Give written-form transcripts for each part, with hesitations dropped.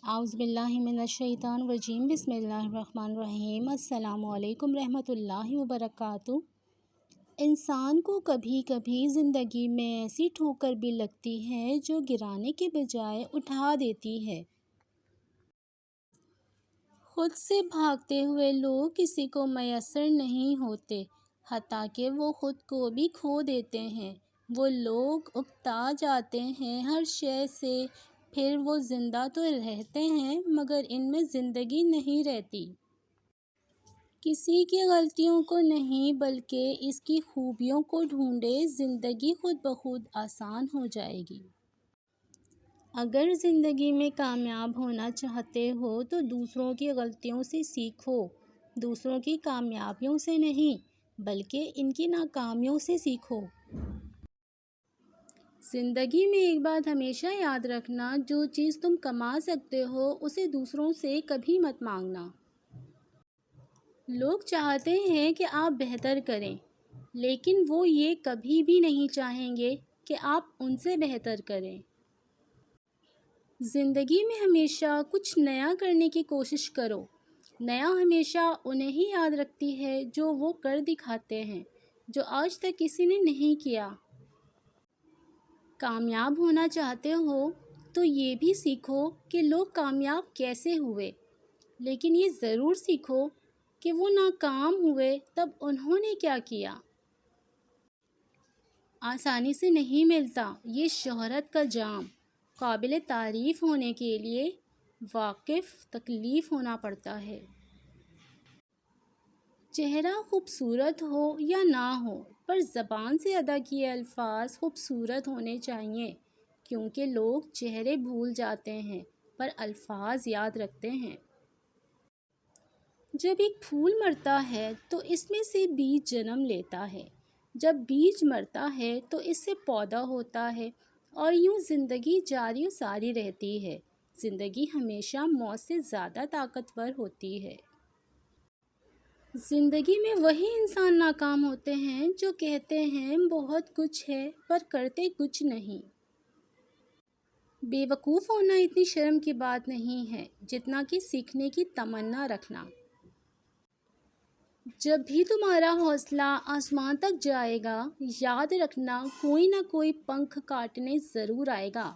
اعوذ باللہ من الشیطان الرجیم بسم اللہ الرحمن الرحیم السلام علیکم رحمۃ اللہ وبرکاتہ۔ انسان کو کبھی کبھی زندگی میں ایسی ٹھوکر بھی لگتی ہے جو گرانے کے بجائے اٹھا دیتی ہے۔ خود سے بھاگتے ہوئے لوگ کسی کو میسر نہیں ہوتے، حتیٰ کہ وہ خود کو بھی کھو دیتے ہیں۔ وہ لوگ اکتا جاتے ہیں ہر شے سے، پھر وہ زندہ تو رہتے ہیں مگر ان میں زندگی نہیں رہتی۔ کسی کی غلطیوں کو نہیں بلکہ اس کی خوبیوں کو ڈھونڈے، زندگی خود بخود آسان ہو جائے گی۔ اگر زندگی میں کامیاب ہونا چاہتے ہو تو دوسروں کی غلطیوں سے سیکھو، دوسروں کی کامیابیوں سے نہیں بلکہ ان کی ناکامیوں سے سیکھو۔ زندگی میں ایک بات ہمیشہ یاد رکھنا، جو چیز تم کما سکتے ہو اسے دوسروں سے کبھی مت مانگنا۔ لوگ چاہتے ہیں کہ آپ بہتر کریں، لیکن وہ یہ کبھی بھی نہیں چاہیں گے کہ آپ ان سے بہتر کریں۔ زندگی میں ہمیشہ کچھ نیا کرنے کی کوشش کرو۔ نیا ہمیشہ انہیں ہی یاد رکھتی ہے جو وہ کر دکھاتے ہیں، جو آج تک کسی نے نہیں کیا۔ کامیاب ہونا چاہتے ہو تو یہ بھی سیکھو کہ لوگ کامیاب کیسے ہوئے، لیکن یہ ضرور سیکھو کہ وہ ناکام ہوئے تب انہوں نے کیا کیا۔ آسانی سے نہیں ملتا یہ شہرت کا جام، قابل تعریف ہونے کے لیے واقف تکلیف ہونا پڑتا ہے۔ چہرہ خوبصورت ہو یا نہ ہو، پر زبان سے ادا کیے الفاظ خوبصورت ہونے چاہئیں، کیونکہ لوگ چہرے بھول جاتے ہیں پر الفاظ یاد رکھتے ہیں۔ جب ایک پھول مرتا ہے تو اس میں سے بیج جنم لیتا ہے، جب بیج مرتا ہے تو اس سے پودا ہوتا ہے، اور یوں زندگی جاری و ساری رہتی ہے۔ زندگی ہمیشہ موت سے زیادہ طاقتور ہوتی ہے۔ زندگی میں وہی انسان ناکام ہوتے ہیں جو کہتے ہیں بہت کچھ ہے پر کرتے کچھ نہیں۔ بے وقوف ہونا اتنی شرم کی بات نہیں ہے جتنا کہ سیکھنے کی تمنا رکھنا۔ جب بھی تمہارا حوصلہ آسمان تک جائے گا، یاد رکھنا کوئی نہ کوئی پنکھ کاٹنے ضرور آئے گا۔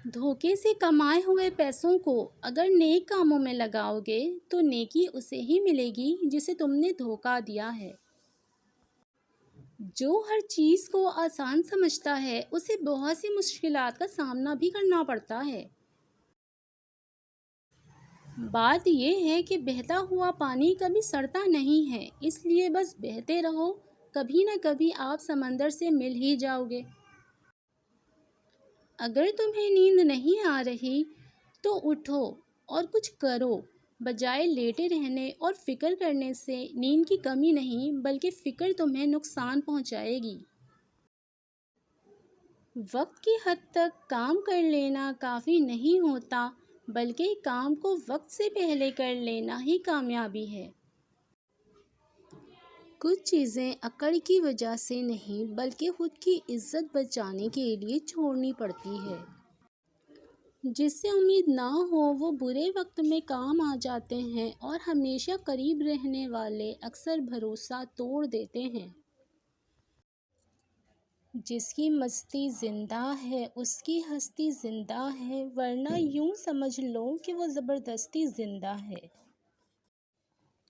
دھوکے سے کمائے ہوئے پیسوں کو اگر نیک کاموں میں لگاؤ گے تو نیکی اسے ہی ملے گی جسے تم نے دھوکا دیا ہے۔ جو ہر چیز کو آسان سمجھتا ہے اسے بہت سی مشکلات کا سامنا بھی کرنا پڑتا ہے۔ بات یہ ہے کہ بہتا ہوا پانی کبھی سڑتا نہیں ہے، اس لیے بس بہتے رہو، کبھی نہ کبھی آپ سمندر سے مل ہی جاؤ گے۔ اگر تمہیں نیند نہیں آ رہی تو اٹھو اور کچھ کرو، بجائے لیٹے رہنے اور فکر کرنے سے نیند کی کمی نہیں بلکہ فکر تمہیں نقصان پہنچائے گی۔ وقت کی حد تک کام کر لینا کافی نہیں ہوتا بلکہ کام کو وقت سے پہلے کر لینا ہی کامیابی ہے۔ کچھ چیزیں عقل کی وجہ سے نہیں بلکہ خود کی عزت بچانے کے لیے چھوڑنی پڑتی ہے۔ جس سے امید نہ ہو وہ برے وقت میں کام آ جاتے ہیں، اور ہمیشہ قریب رہنے والے اکثر بھروسہ توڑ دیتے ہیں۔ جس کی مستی زندہ ہے اس کی ہستی زندہ ہے، ورنہ یوں سمجھ لو کہ وہ زبردستی زندہ ہے۔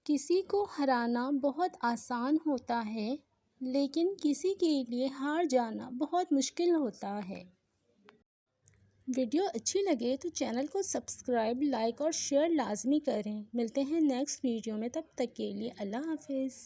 کسی کو ہرانا بہت آسان ہوتا ہے لیکن کسی کے لیے ہار جانا بہت مشکل ہوتا ہے۔ ویڈیو اچھی لگے تو چینل کو سبسکرائب، لائک اور شیئر لازمی کریں۔ ملتے ہیں نیکسٹ ویڈیو میں، تب تک کے لیے اللہ حافظ۔